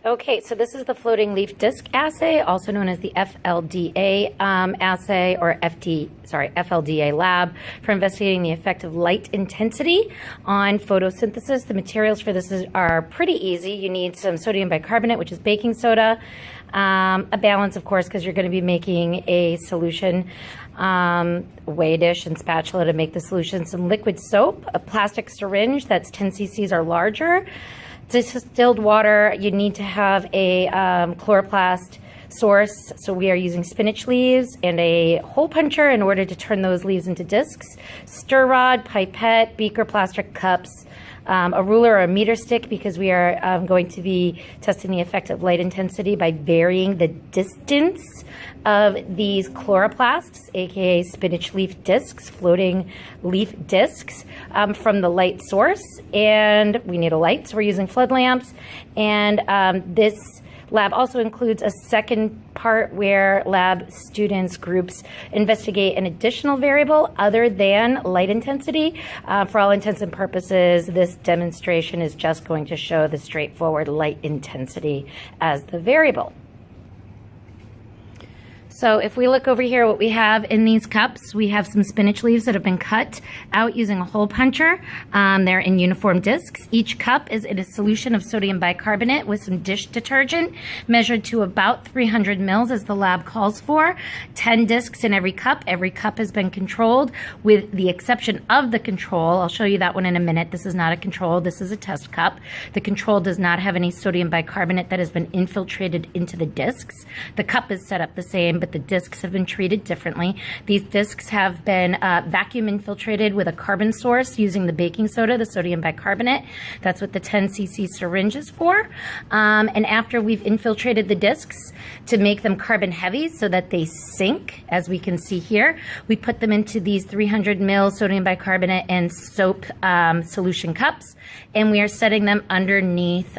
Okay, so this is the floating leaf disc assay, also known as the FLDA assay, or FLDA lab, for investigating the effect of light intensity on photosynthesis. The materials for this are pretty easy. You need some sodium bicarbonate, which is baking soda, a balance, of course, because you're going to be making a solution, weigh dish and spatula to make the solution, some liquid soap, a plastic syringe that's 10 cc's or larger, distilled water. You need to have a chloroplast source, so we are using spinach leaves, and a hole puncher in order to turn those leaves into discs, stir rod, pipette, beaker, plastic cups, a ruler or a meter stick, because we are going to be testing the effect of light intensity by varying the distance of these chloroplasts, aka spinach leaf discs, floating leaf discs, from the light source. And we need a light, so we're using flood lamps. And this lab also includes a second part where lab students groups investigate an additional variable other than light intensity. For all intents and purposes, this demonstration is just going to show the straightforward light intensity as the variable. So if we look over here, what we have in these cups, we have some spinach leaves that have been cut out using a hole puncher. They're in uniform discs. Each cup is in a solution of sodium bicarbonate with some dish detergent, measured to about 300 mils as the lab calls for. 10 discs in every cup. Every cup has been controlled with the exception of the control. I'll show you that one in a minute. This is not a control. This is a test cup. The control does not have any sodium bicarbonate that has been infiltrated into the discs. The cup is set up the same, but the discs have been treated differently. These discs have been vacuum infiltrated with a carbon source using the baking soda, the sodium bicarbonate. That's what the 10 cc syringe is for. And after we've infiltrated the discs to make them carbon heavy so that they sink, as we can see here, we put them into these 300 ml sodium bicarbonate and soap solution cups, and we are setting them underneath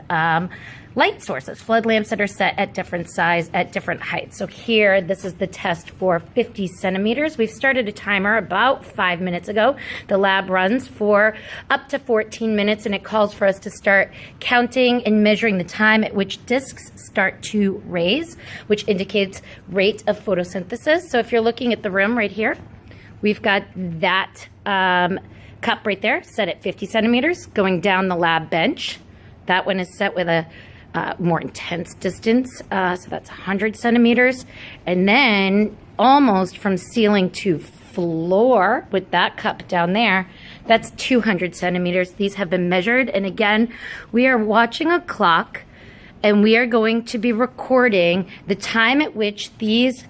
light sources, flood lamps that are set at different size, at different heights. So here, this is the test for 50 centimeters. We've started a timer about 5 minutes ago. The lab runs for up to 14 minutes, and it calls for us to start counting and measuring the time at which discs start to raise, which indicates rate of photosynthesis. So if you're looking at the room right here, we've got that cup right there set at 50 centimeters going down the lab bench. That one is set with a more intense distance, so that's 100 centimeters. And then almost from ceiling to floor with that cup down there, that's 200 centimeters. These have been measured, and again, we are watching a clock, and we are going to be recording the time at which these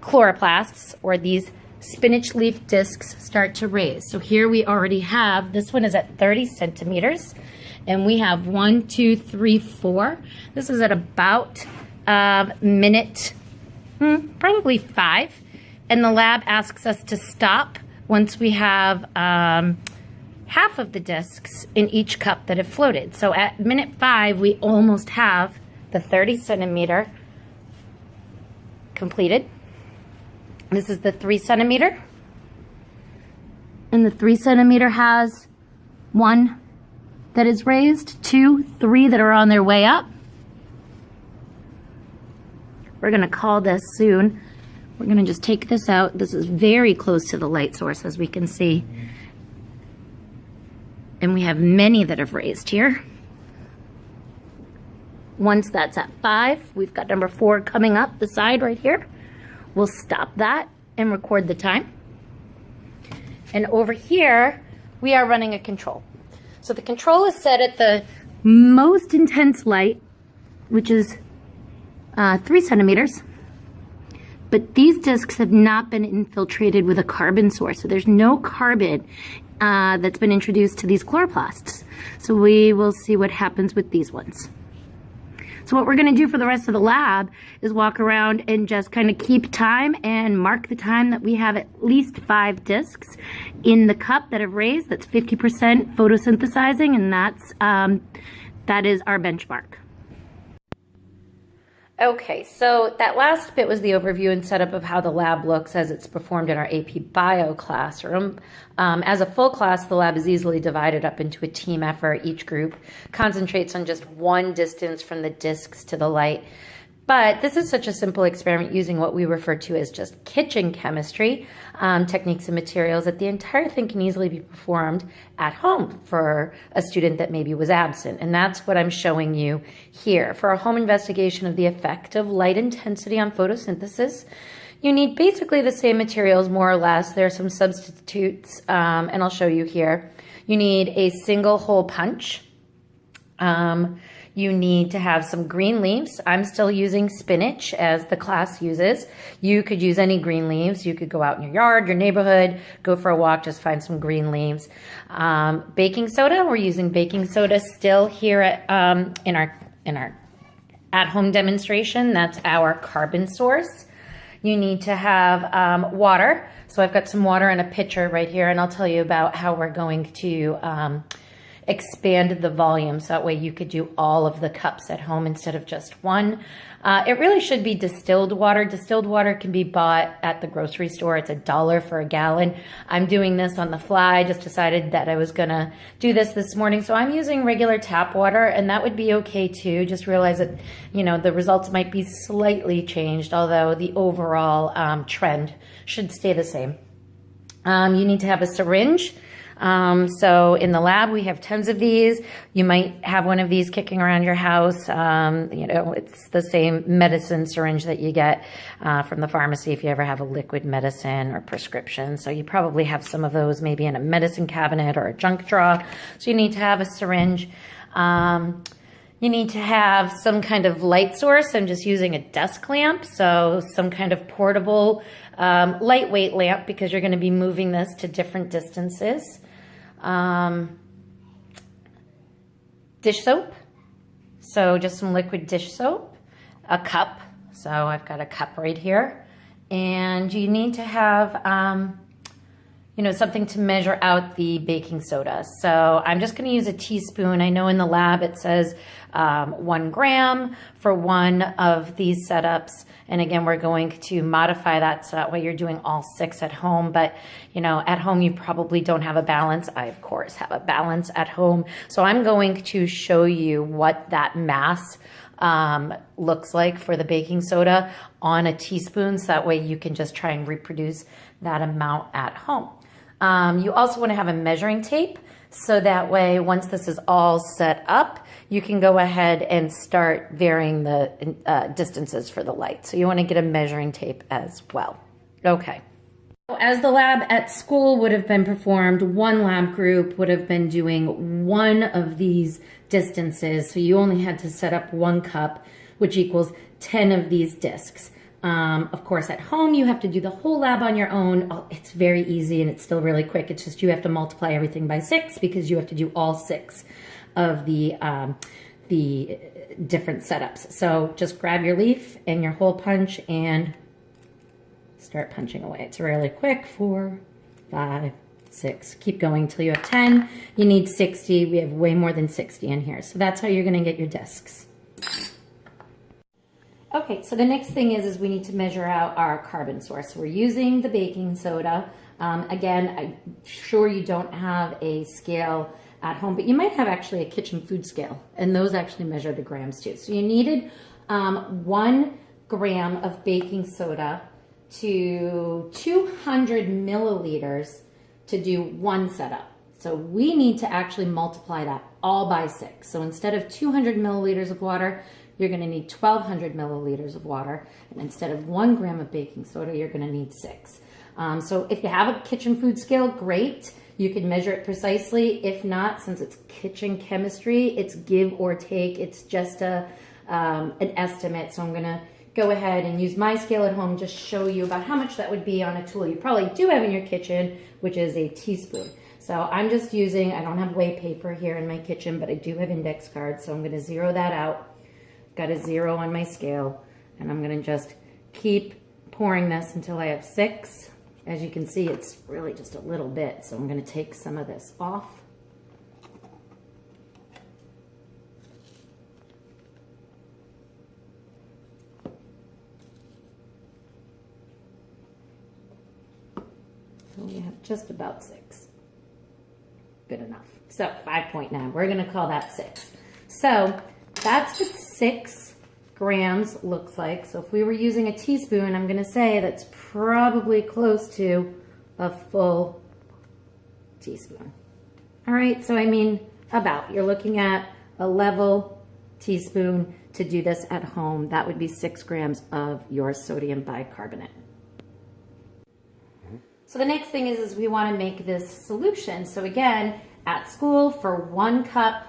chloroplasts, or these spinach leaf discs, start to raise. So here we already have, this one is at 30 centimeters. And we have 1, 2, 3, 4. This is at about minute, probably 5. And the lab asks us to stop once we have half of the discs in each cup that have floated. So at minute 5, we almost have the 30 centimeter completed. This is the 3 centimeter. And the 3 centimeter has 1 that is raised, 2, 3 that are on their way up. We're going to call this soon. We're going to just take this out. This is very close to the light source, as we can see. And we have many that have raised here. Once that's at 5, we've got number 4 coming up the side right here. We'll stop that and record the time. And over here, we are running a control. So the control is set at the most intense light, which is 3 centimeters. But these discs have not been infiltrated with a carbon source. So there's no carbon that's been introduced to these chloroplasts. So we will see what happens with these ones. So what we're going to do for the rest of the lab is walk around and just kind of keep time and mark the time that we have at least 5 discs in the cup that have raised. That's 50% photosynthesizing, and that is our benchmark. Okay, so that last bit was the overview and setup of how the lab looks as it's performed in our AP Bio classroom. As a full class, the lab is easily divided up into a team effort. Each group concentrates on just one distance from the discs to the light. But this is such a simple experiment using what we refer to as just kitchen chemistry, techniques and materials, that the entire thing can easily be performed at home for a student that maybe was absent. And that's what I'm showing you here. For a home investigation of the effect of light intensity on photosynthesis, you need basically the same materials, more or less. There are some substitutes, and I'll show you here. You need a single hole punch. You need to have some green leaves. I'm still using spinach as the class uses. You could use any green leaves. You could go out in your yard, your neighborhood, go for a walk, just find some green leaves. Baking soda, we're using baking soda still here at, in our at-home demonstration. That's our carbon source. You need to have water. So I've got some water in a pitcher right here, and I'll tell you about how we're going to expand the volume, so that way you could do all of the cups at home instead of just one. It really should be distilled water. Distilled water can be bought at the grocery store. It's $1 for a gallon. I'm doing this on the fly. Just decided that I was gonna do this morning, so I'm using regular tap water, and that would be okay too. Just realize that, you know, the results might be slightly changed, although the overall trend should stay the same. You need to have a syringe. So in the lab, we have tons of these. You might have one of these kicking around your house. You know, it's the same medicine syringe that you get from the pharmacy if you ever have a liquid medicine or prescription. So you probably have some of those maybe in a medicine cabinet or a junk drawer. So you need to have a syringe. You need to have some kind of light source. I'm just using a desk lamp, so some kind of portable, lightweight lamp, because you're going to be moving this to different distances. Dish soap, so just some liquid dish soap. A cup, so I've got a cup right here. And you need to have you know, something to measure out the baking soda. So I'm just gonna use a teaspoon. I know in the lab it says 1 gram for one of these setups. And again, we're going to modify that so that way you're doing all 6 at home. But you know, at home you probably don't have a balance. I, of course, have a balance at home. So I'm going to show you what that mass looks like for the baking soda on a teaspoon. So that way you can just try and reproduce that amount at home. You also want to have a measuring tape, so that way once this is all set up, you can go ahead and start varying the distances for the light. So you want to get a measuring tape as well. Okay. As the lab at school would have been performed, one lab group would have been doing one of these distances. So you only had to set up 1 cup, which equals 10 of these discs. Of course, at home, you have to do the whole lab on your own. Oh, it's very easy and it's still really quick. It's just you have to multiply everything by 6 because you have to do all 6 of the different setups. So just grab your leaf and your hole punch and start punching away. It's really quick. 4, 5, 6. Keep going until you have 10. You need 60. We have way more than 60 in here. So that's how you're going to get your discs. Okay, so the next thing is we need to measure out our carbon source. We're using the baking soda. Again, I'm sure you don't have a scale at home, but you might have actually a kitchen food scale, and those actually measure the grams too. So you needed 1 gram of baking soda to 200 milliliters to do 1 setup. So we need to actually multiply that all by 6. So instead of 200 milliliters of water, you're going to need 1,200 milliliters of water. And instead of 1 gram of baking soda, you're going to need 6. So if you have a kitchen food scale, great. You can measure it precisely. If not, since it's kitchen chemistry, it's give or take. It's just an estimate. So I'm going to go ahead and use my scale at home, just show you about how much that would be on a tool you probably do have in your kitchen, which is a teaspoon. So I'm just using, I don't have weigh paper here in my kitchen, but I do have index cards. So I'm going to zero that out. Got a 0 on my scale, and I'm going to just keep pouring this until I have 6. As you can see, it's really just a little bit, so I'm going to take some of this off. you have just about 6. Good enough. So 5.9, we're gonna call that 6. So that's what 6 grams looks like. So if we were using a teaspoon, I'm gonna say that's probably close to a full teaspoon. All right, so I mean about, you're looking at a level teaspoon to do this at home. That would be 6 grams of your sodium bicarbonate. So the next thing is we want to make this solution. So again, at school for 1 cup,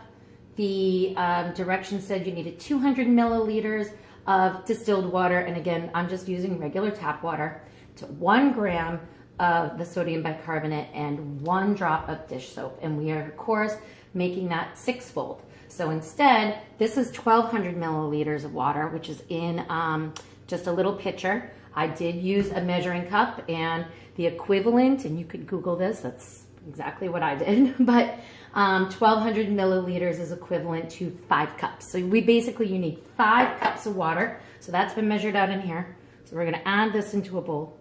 the directions said you needed 200 milliliters of distilled water. And again, I'm just using regular tap water, to 1 gram of the sodium bicarbonate and 1 drop of dish soap. And we are, of course, making that 6-fold. So instead, this is 1,200 milliliters of water, which is in just a little pitcher. I did use a measuring cup, and the equivalent, and you could Google this, that's exactly what I did, but 1,200 milliliters is equivalent to 5 cups. So you need 5 cups of water. So that's been measured out in here. So we're gonna add this into a bowl.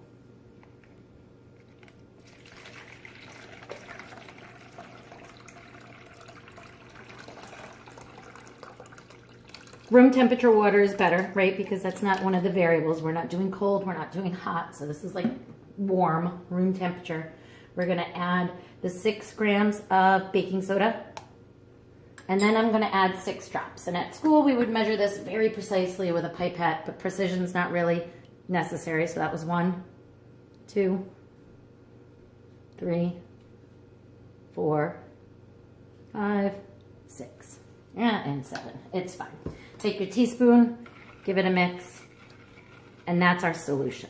Room temperature water is better, right? Because that's not one of the variables. We're not doing cold, we're not doing hot. So this is like warm, room temperature. We're gonna add the 6 grams of baking soda. And then I'm gonna add 6 drops. And at school, we would measure this very precisely with a pipette, but precision's not really necessary. So that was 1, 2, 3, 4, 5, 6, and 7. It's fine. Take your teaspoon, give it a mix, and that's our solution.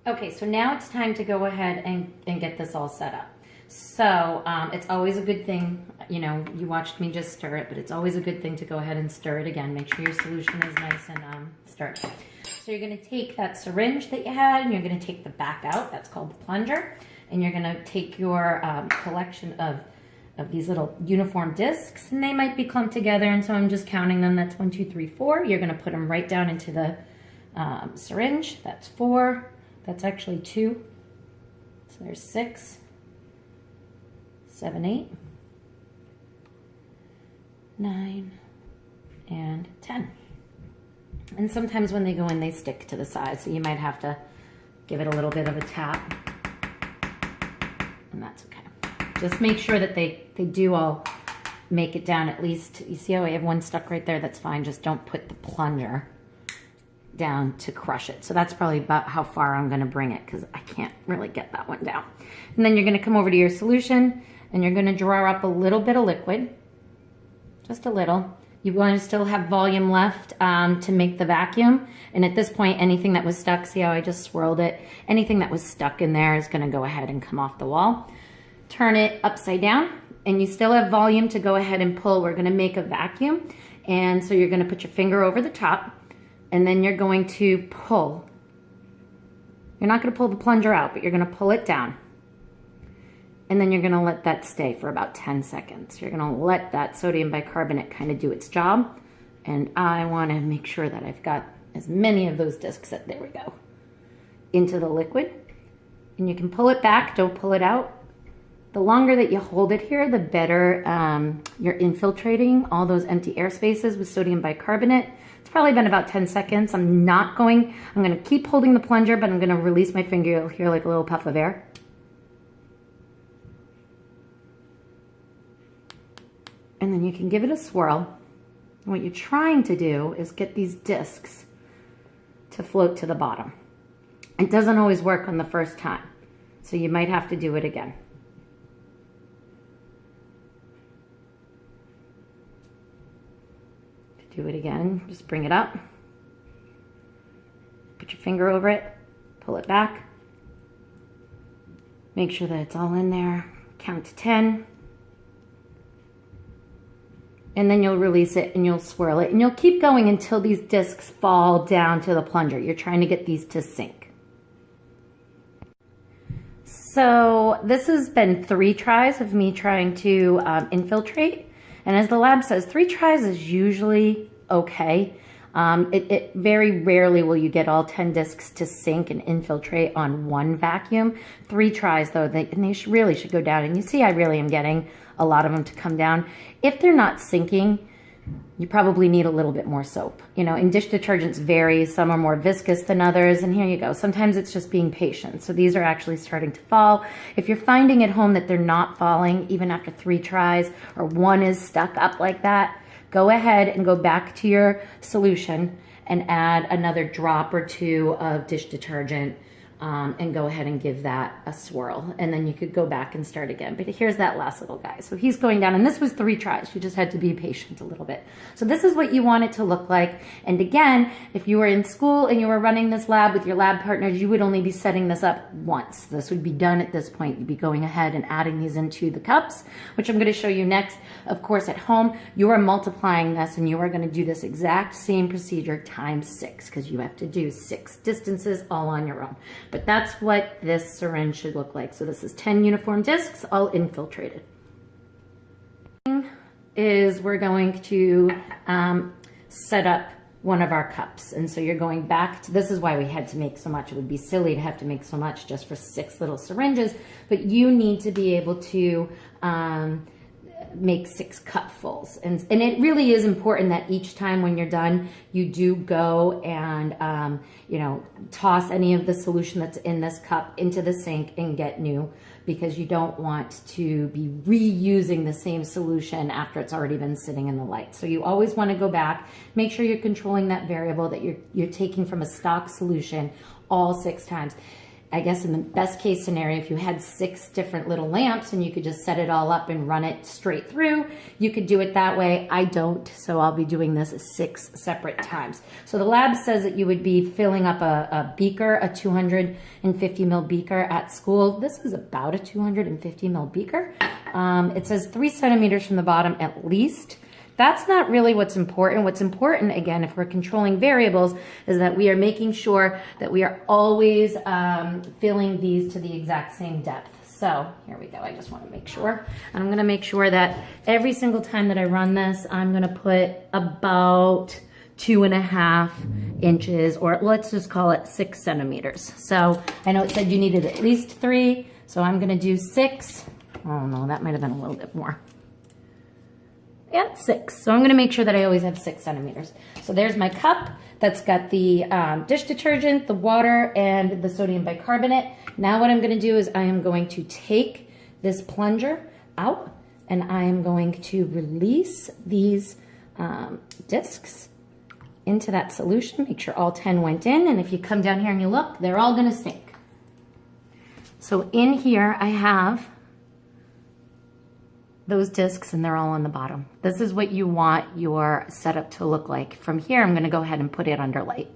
Okay, so now it's time to go ahead and get this all set up. So it's always a good thing, you know, you watched me just stir it, but it's always a good thing to go ahead and stir it again. Make sure your solution is nice and stirred. So you're gonna take that syringe that you had, and you're gonna take the back out, that's called the plunger, and you're gonna take your collection of these little uniform discs, and they might be clumped together, and so I'm just counting them. That's 1, 2, 3, 4. You're gonna put them right down into the syringe. That's 4, that's actually 2. So there's 6, 7, 8, 9, and 10. And sometimes when they go in, they stick to the side, so you might have to give it a little bit of a tap, and that's okay. Just make sure that they do all make it down at least. You see how I have one stuck right there? That's fine. Just don't put the plunger down to crush it. So that's probably about how far I'm going to bring it, because I can't really get that one down. And then you're going to come over to your solution, and you're going to draw up a little bit of liquid, just a little. You want to still have volume left to make the vacuum. And at this point, anything that was stuck, see how I just swirled it? Anything that was stuck in there is going to go ahead and come off the wall. Turn it upside down, and you still have volume to go ahead and pull. We're gonna make a vacuum, and so you're gonna put your finger over the top, and then you're going to pull. You're not gonna pull the plunger out, but you're gonna pull it down. And then you're gonna let that stay for about 10 seconds. You're gonna let that sodium bicarbonate kind of do its job, and I wanna make sure that I've got as many of those discs, there we go, into the liquid. And you can pull it back, don't pull it out. The longer that you hold it here, the better you're infiltrating all those empty air spaces with sodium bicarbonate. It's probably been about 10 seconds. I'm gonna keep holding the plunger, but I'm gonna release my finger. You'll hear like a little puff of air. And then you can give it a swirl. And what you're trying to do is get these discs to float to the bottom. It doesn't always work on the first time, so you might have to do it again. Do it again, just bring it up, put your finger over it, pull it back, make sure that it's all in there, count to 10, and then you'll release it and you'll swirl it, and you'll keep going until these discs fall down to the plunger. You're trying to get these to sink. So this has been 3 tries of me trying to infiltrate. And as the lab says, 3 tries is usually okay. It very rarely will you get all 10 discs to sink and infiltrate on one vacuum. 3 tries though, and they really should go down. And you see I really am getting a lot of them to come down. If they're not sinking, you probably need a little bit more soap. You know, and dish detergents vary. Some are more viscous than others, and here you go. Sometimes it's just being patient. So these are actually starting to fall. If you're finding at home that they're not falling, even after 3 tries, or one is stuck up like that, go ahead and go back to your solution and add another drop or 2 of dish detergent, and go ahead and give that a swirl. And then you could go back and start again. But here's that last little guy. So he's going down, and this was 3 tries. You just had to be patient a little bit. So this is what you want it to look like. And again, if you were in school and you were running this lab with your lab partners, you would only be setting this up once. This would be done at this point. You'd be going ahead and adding these into the cups, which I'm going to show you next. Of course, at home, you are multiplying this, and you are going to do this exact same procedure times 6, because you have to do 6 distances all on your own. But that's what this syringe should look like. So this is 10 uniform discs, all infiltrated. Is we're going to set up one of our cups. And so you're going back to, this is why we had to make so much. It would be silly to have to make so much just for 6 little syringes, but you need to be able to make 6 cupfuls. And it really is important that each time when you're done, you do go and, you know, toss any of the solution that's in this cup into the sink and get new, because you don't want to be reusing the same solution after it's already been sitting in the light. So you always want to go back, make sure you're controlling that variable, that you're taking from a stock solution all 6 times. I guess in the best case scenario, if you had 6 different little lamps and you could just set it all up and run it straight through, you could do it that way. I don't, so I'll be doing this 6 separate times. So the lab says that you would be filling up a beaker, a 250 ml beaker at school. This is about a 250 ml beaker. It says 3 centimeters from the bottom at least. That's not really what's important. What's important, again, if we're controlling variables, is that we are making sure that we are always filling these to the exact same depth. So here we go. I just want to make sure. And I'm going to make sure that every single time that I run this, I'm going to put about 2.5 inches, or let's just call it 6 centimeters. So I know it said you needed at least 3, so I'm going to do 6. Oh no, that might have been a little bit more. Yeah, 6. So I'm going to make sure that I always have 6 centimeters. So there's my cup that's got the dish detergent, the water, and the sodium bicarbonate. Now what I'm going to do is I am going to take this plunger out, and I am going to release these discs into that solution. Make sure all 10 went in, and if you come down here and you look, they're all going to sink. So in here I have those discs, and they're all on the bottom. This is what you want your setup to look like. From here, I'm gonna go ahead and put it under light.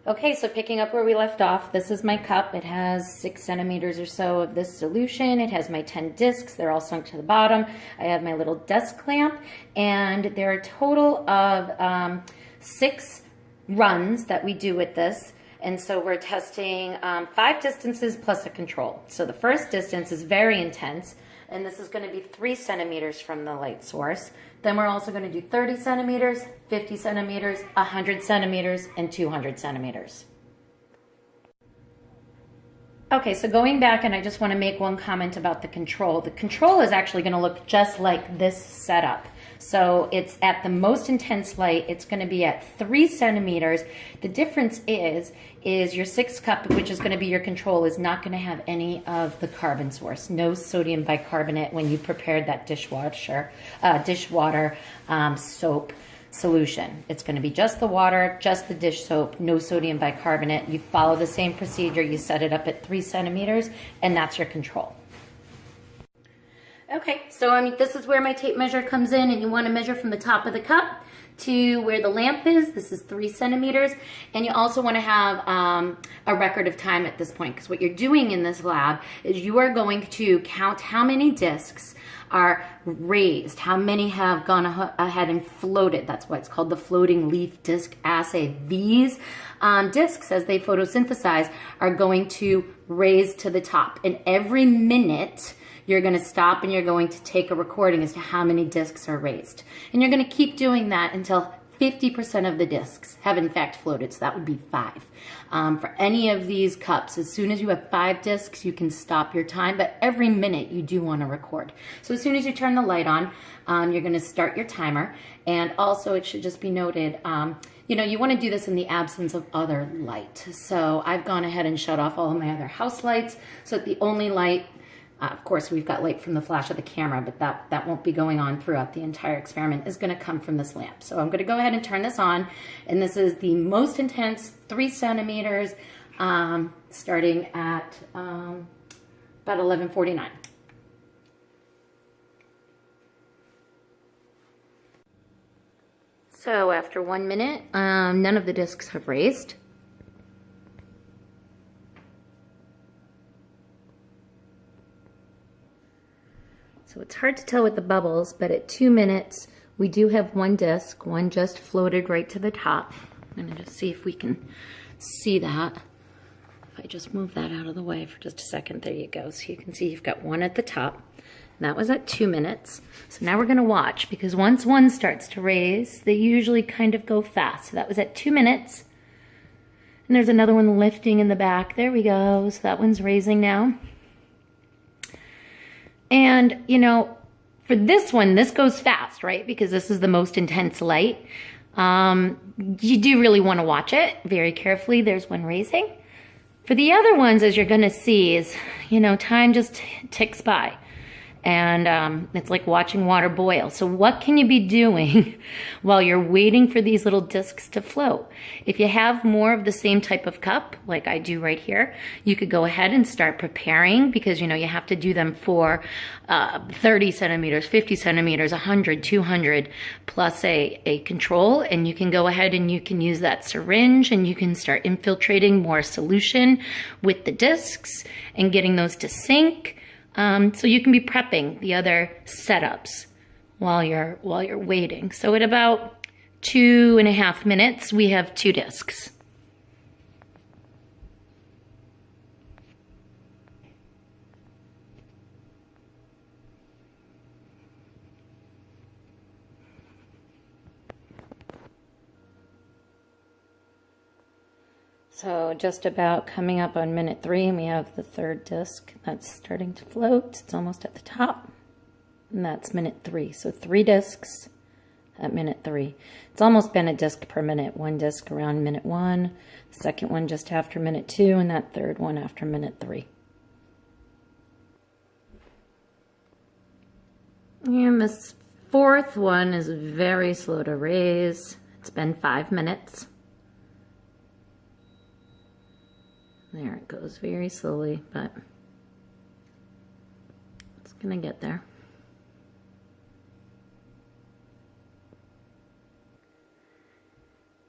Okay, so picking up where we left off, this is my cup. It has 6 centimeters or so of this solution. It has my 10 discs. They're all sunk to the bottom. I have my little desk lamp, and there are a total of 6 runs that we do with this. And so we're testing 5 distances plus a control. So the first distance is very intense, and this is going to be 3 centimeters from the light source. Then we're also going to do 30 centimeters, 50 centimeters, 100 centimeters, and 200 centimeters. Okay, so going back, and I just want to make one comment about the control. The control is actually going to look just like this setup. So it's at the most intense light, it's going to be at 3 centimeters. The difference is your 6 cup, which is going to be your control, is not going to have any of the carbon source. No sodium bicarbonate when you prepared that dishwater soap solution. It's going to be just the water, just the dish soap, no sodium bicarbonate. You follow the same procedure. You set it up at 3 centimeters, and that's your control. Okay, so this is where my tape measure comes in, and you want to measure from the top of the cup to where the lamp is. This is 3 centimeters, and you also want to have a record of time at this point, because what you're doing in this lab is you are going to count how many discs are raised, how many have gone ahead and floated. That's why it's called the floating leaf disc assay. These discs, as they photosynthesize, are going to raise to the top, and every minute you're going to stop and you're going to take a recording as to how many discs are raised. And you're going to keep doing that until 50% of the discs have in fact floated, so that would be 5. For any of these cups, as soon as you have 5 discs, you can stop your time, but every minute you do want to record. So as soon as you turn the light on, you're going to start your timer, and also it should just be noted, you know, you want to do this in the absence of other light. So I've gone ahead and shut off all of my other house lights, so that the only light, of course, we've got light from the flash of the camera, but that won't be going on throughout the entire experiment, is going to come from this lamp. So I'm going to go ahead and turn this on, and this is the most intense 3 centimeters, starting at about 11:49. So after 1 minute, none of the discs have raised. So it's hard to tell with the bubbles, but at 2 minutes, we do have 1 disc. One just floated right to the top. I'm gonna just see if we can see that. If I just move that out of the way for just a second, there you go. So you can see you've got 1 at the top. And that was at 2 minutes. So now we're gonna watch, because once 1 starts to raise, they usually kind of go fast. So that was at 2 minutes. And there's another one lifting in the back. There we go. So that one's raising now. And, you know, for this one, this goes fast, right? Because this is the most intense light. You do really want to watch it very carefully. There's one raising. For the other ones, as you're going to see, is, you know, time just ticks by. And it's like watching water boil. So what can you be doing while you're waiting for these little discs to float? If you have more of the same type of cup, like I do right here, you could go ahead and start preparing, because, you know, you have to do them for 30 centimeters, 50 centimeters, 100, 200, plus a control. And you can go ahead and you can use that syringe, and you can start infiltrating more solution with the discs and getting those to sink. So you can be prepping the other setups while you're waiting. So at about 2.5 minutes, we have 2 discs. So just about coming up on minute 3, and we have the 3rd disc that's starting to float. It's almost at the top, and that's minute 3. So 3 discs at minute 3. It's almost been a disc per minute. 1 disc around minute 1, the second one just after minute 2, and that 3rd one after minute 3. And this 4th one is very slow to raise. It's been 5 minutes. There it goes, very slowly, but it's gonna get there.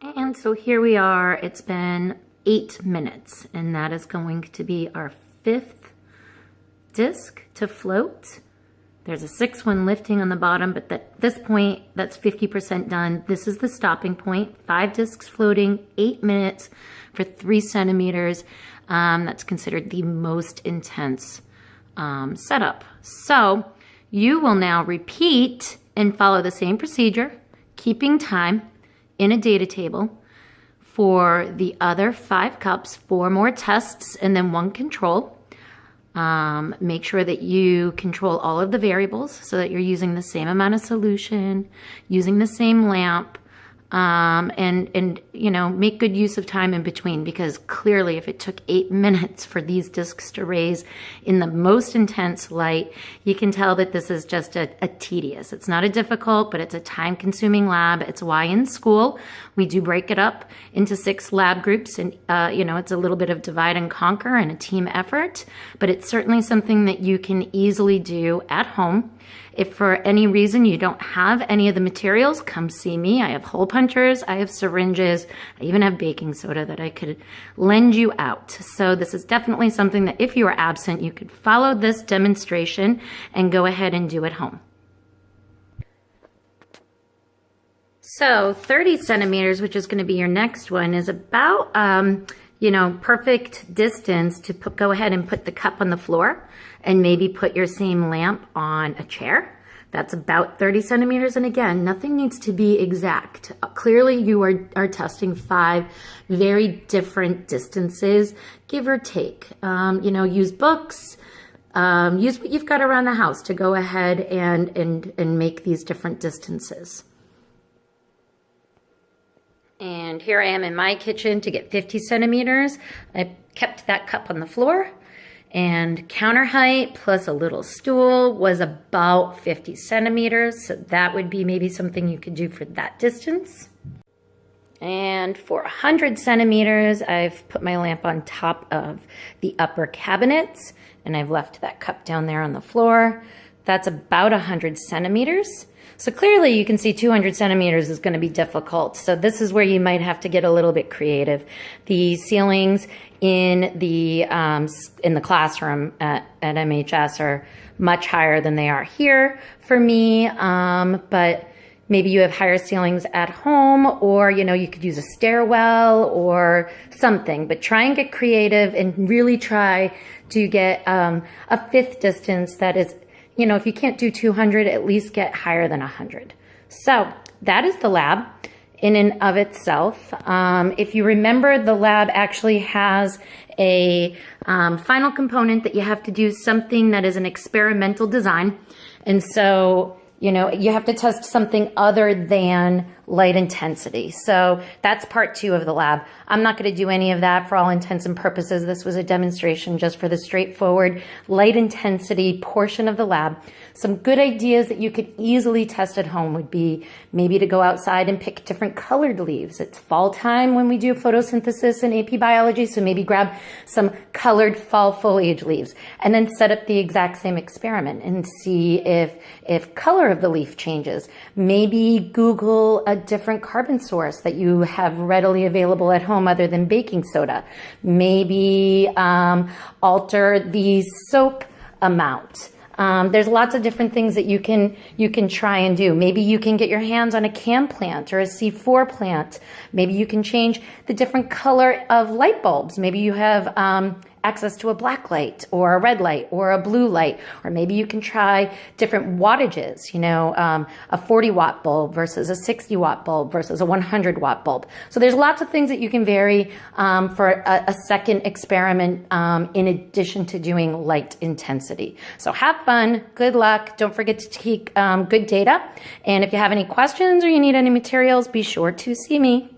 And so here we are, it's been 8 minutes, and that is going to be our 5th disc to float. There's a 6th one lifting on the bottom, but at this point, that's 50% done. This is the stopping point. 5 discs floating, 8 minutes for 3 centimeters. That's considered the most intense setup. So you will now repeat and follow the same procedure, keeping time in a data table for the other 5 cups, 4 more tests, and then 1 control. Make sure that you control all of the variables so that you're using the same amount of solution, using the same lamp, and you know, make good use of time in between, because clearly if it took 8 minutes for these discs to raise in the most intense light, you can tell that this is just a tedious. It's not a difficult, but it's a time-consuming lab. It's why in school we do break it up into 6 lab groups, and you know, it's a little bit of divide and conquer and a team effort, but it's certainly something that you can easily do at home. If for any reason you don't have any of the materials, come see me. I have hole punchers, I have syringes, I even have baking soda that I could lend you out. So this is definitely something that if you are absent, you could follow this demonstration and go ahead and do at home. So 30 centimeters, which is going to be your next one, is about, you know, perfect distance to go ahead and put the cup on the floor and maybe put your same lamp on a chair. That's about 30 centimeters. And again, nothing needs to be exact. Clearly you are testing 5 very different distances, give or take. You know, use books, use what you've got around the house to go ahead and make these different distances. And here I am in my kitchen to get 50 centimeters. I kept that cup on the floor, and counter height plus a little stool was about 50 centimeters. So that would be maybe something you could do for that distance. And for 100 centimeters, I've put my lamp on top of the upper cabinets, and I've left that cup down there on the floor. That's about 100 centimeters. So clearly you can see 200 centimeters is going to be difficult. So this is where you might have to get a little bit creative. The ceilings in the classroom at MHS are much higher than they are here for me. But maybe you have higher ceilings at home, or, you know, you could use a stairwell or something, but try and get creative and really try to get a 5th distance that is, you know, if you can't do 200, at least get higher than 100. So that is the lab in and of itself. If you remember, the lab actually has a final component that you have to do something that is an experimental design. And so, you know, you have to test something other than light intensity. So that's part 2 of the lab. I'm not going to do any of that for all intents and purposes. This was a demonstration just for the straightforward light intensity portion of the lab. Some good ideas that you could easily test at home would be maybe to go outside and pick different colored leaves. It's fall time when we do photosynthesis in AP biology, so maybe grab some colored fall foliage leaves and then set up the exact same experiment and see if color of the leaf changes. Maybe Google a different carbon source that you have readily available at home other than baking soda. Maybe alter the soap amount. There's lots of different things that you can try and do. Maybe you can get your hands on a CAM plant or a C4 plant. Maybe you can change the different color of light bulbs. Maybe you have access to a black light or a red light or a blue light, or maybe you can try different wattages, you know, a 40 watt bulb versus a 60 watt bulb versus a 100 watt bulb. So there's lots of things that you can vary for a second experiment in addition to doing light intensity. So have fun, good luck. Don't forget to take good data. And if you have any questions or you need any materials, be sure to see me.